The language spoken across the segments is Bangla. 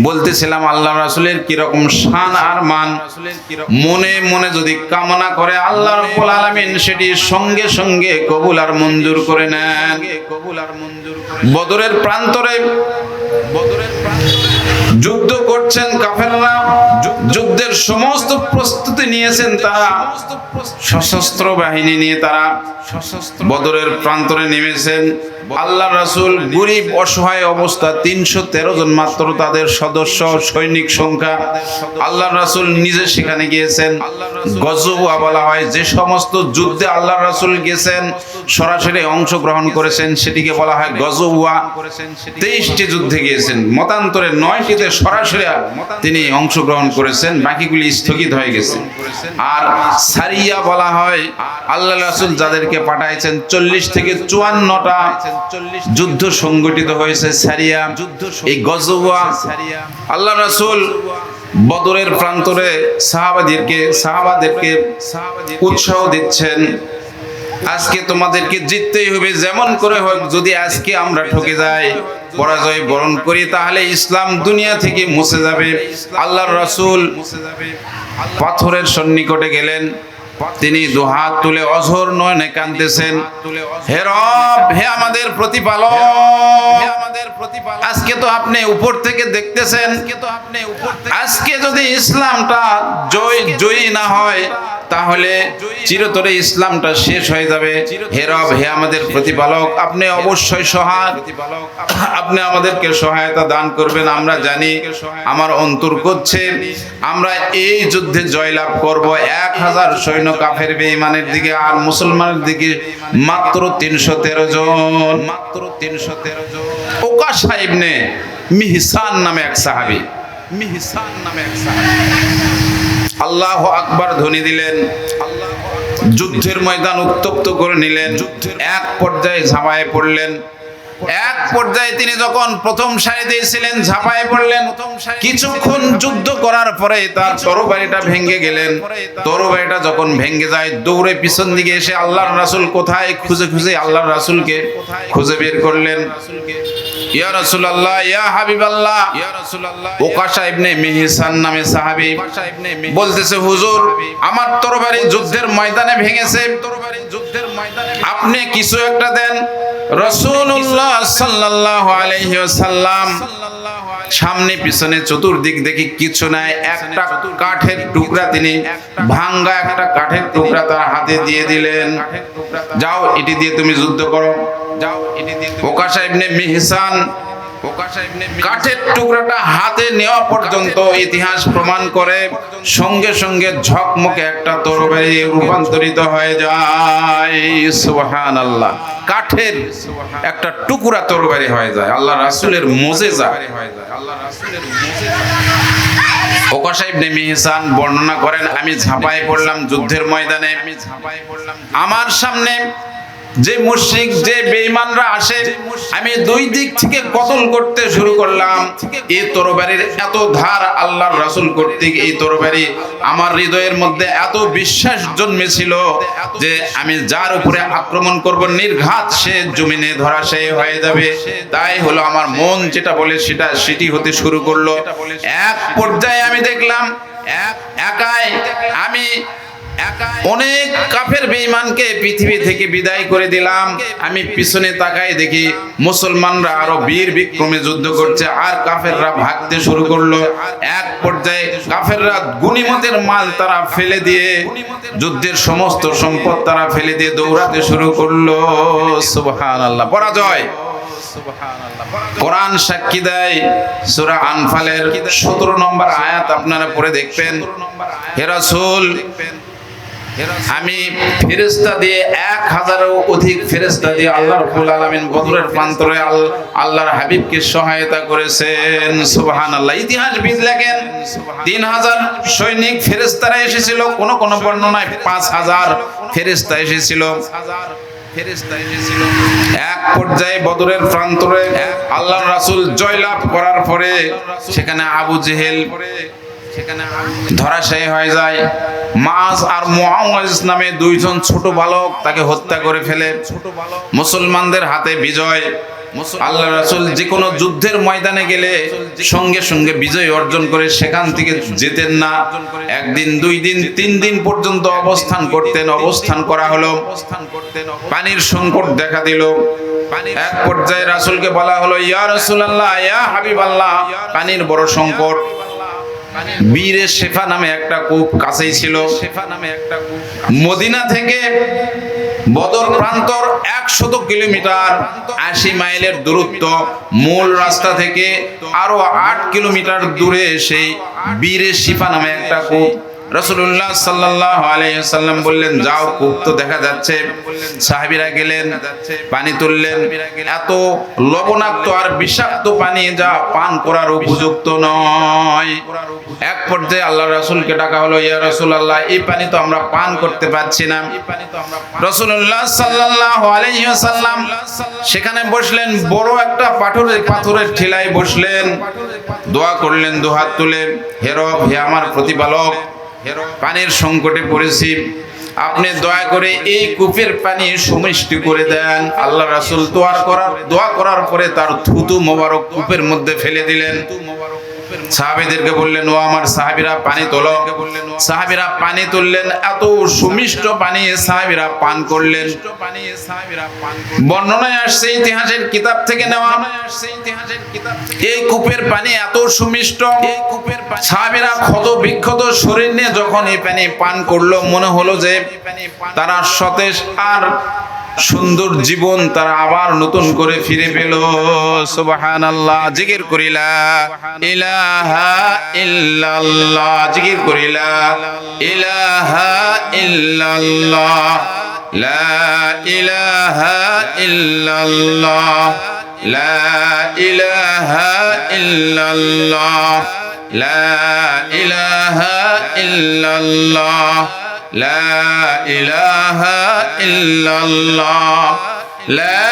বলতেছিলাম আল্লাহ রাসূলের কিরকম শান আর মান, মনে মনে যদি কামনা করে আল্লাহ রাব্বুল আলামিন সেটি সঙ্গে সঙ্গে কবুল আর মঞ্জুর করে নেন। বদরের প্রান্তরে যুদ্ধ করছেন কাফেররা, যুদ্ধের সমস্ত প্রস্তুতি নিয়েছেন তারা, সশস্ত্র বাহিনী নিয়ে তারা বদরের প্রান্তরে নেমেছেন। আল্লাহ রাসূল গরীব অসহায় অবস্থা, 313 জন মাত্র তাদের সদস্য সৈনিক সংখ্যা। আল্লাহ রাসূল নিজে সেখানে গিয়েছেন। গজওয়া বলা হয় যে সমস্ত যুদ্ধে আল্লাহ রাসূল গিয়েছেন, সরাসরি অংশগ্রহণ করেছেন, সেটিকে বলা হয় গজওয়া। 23টি যুদ্ধে গিয়েছেন, মতান্তরে 9টিতে সরাসরি তিনি অংশগ্রহণ করেছেন, বাকিগুলি স্থগিত হয়ে গেছে। আর সারিয়া বলা হয় আল্লাহ রাসূল যাদেরকে পাঠাইছেন 40 থেকে 54টা যুদ্ধ সংগঠিত হয়েছে সারিয়া। এই গজওয়া আল্লাহ রাসূল বদরের প্রান্তরে সাহাবাদেরকে উৎসাহ দিচ্ছেন, আজকে তোমাদেরকে জিততেই হবে, যেমন করে হোক। যদি আজকে আমরা ঠকে যাই, পরাজয় বরণ করি, তাহলে ইসলাম দুনিয়া থেকে মুছে যাবে। আল্লাহর রাসূল পাথরের সন্নিকটে গেলেন, তিনি দুহাত তুলে অঝোর নয়নে কাঁদতেছেন, হে রব, হে আমাদের প্রতিপালক, আজকে তো আপনি উপর থেকে দেখতেছেন, আজকে যদি ইসলামটা জয়ী না হয় তাহলে চিরতরে ইসলামটা শেষ হয়ে যাবে। হে রব, হে আমাদের প্রতিপালক, আপনি অবশ্যই সহায়, আপনি আমাদেরকে সহায়তা দান করবেন। আমরা জানি, আমার অন্তর করছে আমরা এই যুদ্ধে জয়লাভ করব। 1000 সৈন্য কাফের বেঈমানের দিকে আর মুসলমানের দিকে মাত্র 313 জন। ওকাশা ইবনে মিহসান নামে এক সাহাবী, আল্লাহু আকবার ধ্বনি দিলেন, যুদ্ধের ময়দান উত্তপ্ত করে নিলেন। এক পর্যায়ে ঝাঁপায়ে পড়লেন। এক পর্যায়ে তিনি যখন প্রথম সারিতে ছিলেন, ঝাঁপায়ে পড়লেন। কিছুক্ষণ যুদ্ধ করার পরে তার তরবারিটা ভেঙে গেলেন। তরবারিটা যখন ভেঙে যায়, দৌড়ে পিছন দিকে এসে আল্লাহর রাসূল কোথায় খুঁজে খুঁজে আল্লাহর রাসূলকে খুঁজে বের করলেন। ইয়া রাসূলুল্লাহ, ইয়া হাবিবাল্লাহ। ওকাশা ইবনে মিহসান নামে সাহাবী বলতেছে, হুজুর, আমার তরবারি যুদ্ধের ময়দানে ভেঙেছে, আপনি কিছু একটা দেন। রাসূলুল্লাহ সাল্লাল্লাহু আলাইহি ওয়াসাল্লাম সামনে পিছনে চতুর্দিক দেখি কিছু নাই, একটা কাঠের টুকরা, তিনি ভাঙ্গা একটা কাঠের টুকরা তার হাতে দিয়ে দিলেন, যাও এটি দিয়ে তুমি যুদ্ধ করো। ওকাশা ইবনে মিহসান কাঠের টুকরাটা হাতে নেওয়া পর্যন্ত ইতিহাস প্রমাণ করে সঙ্গে সঙ্গে ঝকমকে একটা তরবারি রূপান্তরিত হয়ে যায়। সুবহানাল্লাহ, কাঠের একটা টুকরা তরবারি হয়ে যায়। আল্লাহ রাসূলের মুজিজা। ওকাশা ইবনে মিহসান বর্ণনা করেন, আমি ঝাঁপায়ে পড়লাম যুদ্ধের ময়দানে। আমার সামনে যে মুশরিক, যে বেঈমানরা আসে, আমি দুই দিক থেকে কতল করতে শুরু করলাম। এই তরবারির এত ধার আল্লাহর রাসূল কর্তৃক, এই তরবারি আমার হৃদয়ের মধ্যে এত বিশ্বাস জন্মেছিল যে আমি যার উপরে আক্রমণ করব নির্ঘাত সে জমিনে ধরাশায়ী হয়ে যাবে। তাই হলো আমার মন যেটা বলে সেটি হতে শুরু করলো। এক পর্যায়ে আমি দেখলাম একাই আমি অনেক কাফের বেঈমানকে পৃথিবী থেকে বিদায় করে দিলাম। আমি পিছনে তাকাই দেখি মুসলমানরা আরো বীর বিক্রমে যুদ্ধ করছে, আর কাফেররা ভাগতে শুরু করলো। এক পর্যায়ে কাফেররা গনিমতের মাল তারা ফেলে দিয়ে, যুদ্ধের সমস্ত সম্পদ তারা ফেলে দিয়ে দৌড়াতে শুরু করলো। সুবহানাল্লাহ, পরাজয়। কোরআন সাক্ষী দেয়, সূরা আনফালের 17 নম্বর আয়াত আপনারা পড়ে দেখবেন। হে রাসূল, আমি ফেরেশতা দিয়ে 1000-এরও অধিক ফেরেশতা দিয়ে আল্লাহ রাব্বুল আলামিন বদরের প্রান্তরে আল্লাহর হাবিবকে সহায়তা করেছেন। সুবহানাল্লাহ। ইতিহাসবিদ লেখেন 3000 সৈনিক ফেরেশতারা এসেছিল, কোন কোন বর্ণনায় 5000 ফেরেশতা এসেছিল। এক পর্যায়ে বদরের প্রান্তরে আল্লাহর রাসূল জয়লাভ করার পরে সেখানে আবু জেহেল ধরাশায়ী হয়ে যায়। মাস আর মুআওয়াজ নামে দুইজন ছোট বালক তাকে হত্যা করে ফেলে। মুসলমানদের হাতে বিজয়। আল্লাহ রাসূল যে কোনো যুদ্ধের ময়দানে গেলে সঙ্গে সঙ্গে বিজয় অর্জন করে সেখান থেকে যেতেন না। একদিন, 2 দিন, 3 দিন পর্যন্ত অবস্থান করতেন। অবস্থান করা হলো, পানির সংকট দেখা দিল। এক পর্যায়ে রাসূলকে বলা হলো, ইয়া রাসূলুল্লাহ, ইয়া হাবিবাল্লাহ, পানির বড় সংকট। বীরে শেফা নামে একটা কূপ কাছেই ছিল। মদিনা থেকে বদর প্রান্তর 100 কিলোমিটার, 80 মাইলের দূরত্ব। মূল রাস্তা থেকে আরো 8 কিলোমিটার দূরে সেই বীরে শিফা নামে একটা কূপ। রাসূলুল্লাহ সাল্লাল্লাহু আলাইহি ওয়াসাল্লাম বললেন, যাও, কূপ তো দেখা যাচ্ছে। সাহাবীরা গেলেন, পানি তুললেন। এত লবণাক্ত আর বিষাক্ত পানি যা পান করার উপযুক্ত নয়। এক পর্যায়ে আল্লাহ রাসূলকে ডাকা হলো, ইয়া রাসূলুল্লাহ, এই পানি তো আমরা পান করতে পারছি না। রাসূলুল্লাহ সাল্লাল্লাহু আলাইহি ওয়াসাল্লাম সেখানে বসলেন, বড় একটা পাথরের ঠেলায় বসলেন, দোয়া করলেন দুহাত তুলে, হে রব, হে আমার প্রতিপালক, পানির সংকটে পড়েছি, আপনি দয়া করে এই কূপের পানি সুমিষ্টি করে দেন। আল্লাহ রাসূল দোয়া করার পরে তার থুতু মোবারক কূপের মধ্যে ফেলে দিলেন। সাহাবীদেরকে বললেন, ও আমার সাহাবীরা, পানি তোলো। সাহাবীরা পানি তুললেন, এত সুমিষ্ট পানি সাহাবীরা পান করলেন। বর্ণনায় আসছে, ইতিহাসের কিতাব থেকে নেওয়া, এই কূপের পানি এত সুমিষ্ট, সাহাবীরা ক্ষত বিক্ষত শরীর নিয়ে যখন এই পানি পান করলো, মনে হলো যে তারা সতেজ আর সুন্দর জীবন তারা আবার নতুন করে ফিরে পেল। সুবহানাল্লাহ, জিকির করিলা ইলাহা ইল্লাল্লাহ, জিকির করিলা ইলাহা ইল্লাল্লাহ, লা ইলাহা ইল্লাল্লাহ, লা ইলাহা ইল্লাল্লাহ, লা ইলাহা ইল্লাল্লাহ, লা ইলাহা ইল্লাল্লাহ, লা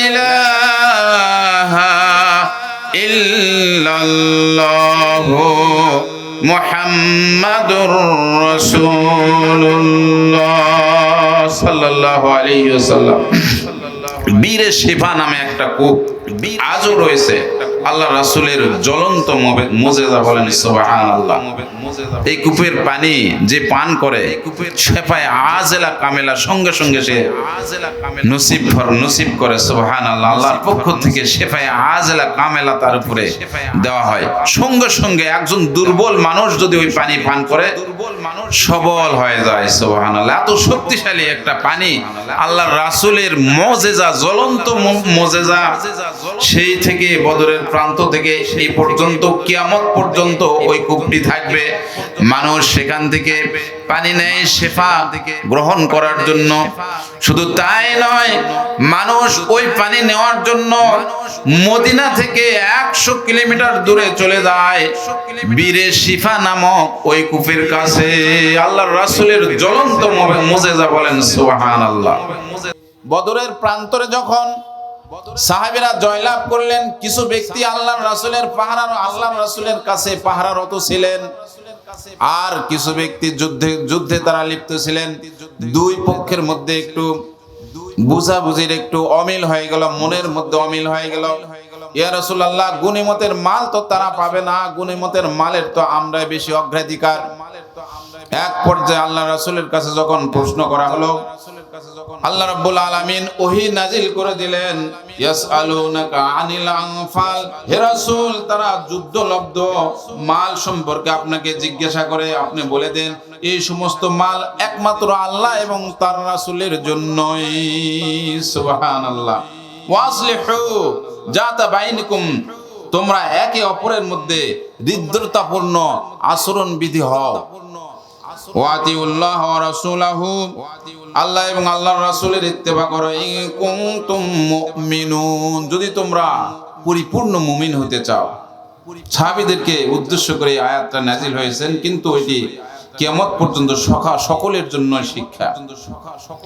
ইলাহা ইল্লাল্লাহ, মুহাম্মাদুর রাসূলুল্লাহ সাল্লাল্লাহু আলাইহি ওয়াসাল্লাম। বীরে শিফা নামে একটা কূপ আজও রয়েছে। আল্লাহ রাসূলের জ্বলন্ত মুজিজা, বলেন সুবহানাল্লাহ। এই কূপের পানি যে পান করে, শেফায়ে আজেলা কামেলা সঙ্গে সঙ্গে সে নসিব করে। সুবহানাল্লাহ, আল্লাহর পক্ষ থেকে শেফায়ে আজেলা কামেলা তার উপরে দেওয়া হয়। সঙ্গে সঙ্গে একজন দুর্বল মানুষ যদি ওই পানি পান করে, সবল হয়ে যায়। সুবহানাল্লাহ, এত শক্তিশালী একটা পানি। আল্লাহর রাসূলের মুজিজা, জ্বলন্ত মুজিজা। সেই থেকে বদরের প্রান্ত থেকে এই পর্যন্ত, কিয়ামত পর্যন্ত ওই কূপটি থাকবে। মানুষ সেখান থেকে পানি নেয় শেফা গ্রহণ করার জন্য। শুধু তাই নয়, মানুষ ওই পানি নেওয়ার জন্য মদিনা থেকে 100 কিলোমিটার দূরে চলে যায় বীরে শিফা নামক ওই কূপের কাছে। আল্লাহর রাসূলের জ্বলন্ত মুজিজা, বলেন সুবহানাল্লাহ। বদরের প্রান্তরে যখন সাহাবীরা জয়লাভ করলেন, কিছু ব্যক্তি আল্লাহর রাসূলের কাছে পাহারারত ছিলেন, আর কিছু ব্যক্তি যুদ্ধে তারা লিপ্ত ছিলেন। দুই পক্ষের মধ্যে একটু বুঝাবুঝির একটু অমিল হয়ে গেল, মনের মধ্যে অমিল হয়ে গেল। ইয়া রাসূলুল্লাহ, গনিমতের মাল তো তারা পাবে না, গনিমতের মালের তো আমরাই বেশি অগ্রাধিকার। এক পর্যায়ে আল্লাহ রাসূলের কাছে যখন প্রশ্ন করা হলো, আল্লাহ রাব্বুল আলামিন ওহী নাজিল করে দিলেন, ইয়াসআলুনাকা আনিল আনফাল, হে রাসূল, তারা যুদ্ধলব্ধ মাল সম্পর্কে আপনাকে জিজ্ঞাসা করে, আপনি বলে দেন এই সমস্ত মাল একমাত্র আল্লাহ এবং তার রাসূলের জন্যই। সুবহানাল্লাহ। ওয়াসলিহু জাতা বাইনিকুম, তোমরা একে অপরের মধ্যে হৃদ্রতাপূর্ণ আচরণ বিধি হও। ওয়াতিউল্লাহ ওয়া রাসূলাহু, আল্লাহ এবং আল্লাহর রাসূলের ইত্তেবা করো। ইন কুনতুম মুমিনুন, যদি তোমরা পরিপূর্ণ মুমিন হতে চাও। সাহাবীদেরকে উদ্দেশ্য করে আয়াতটা নাজিল হয়েছে, কিন্তু এটি কিয়ামত পর্যন্ত সকলের জন্য শিক্ষা।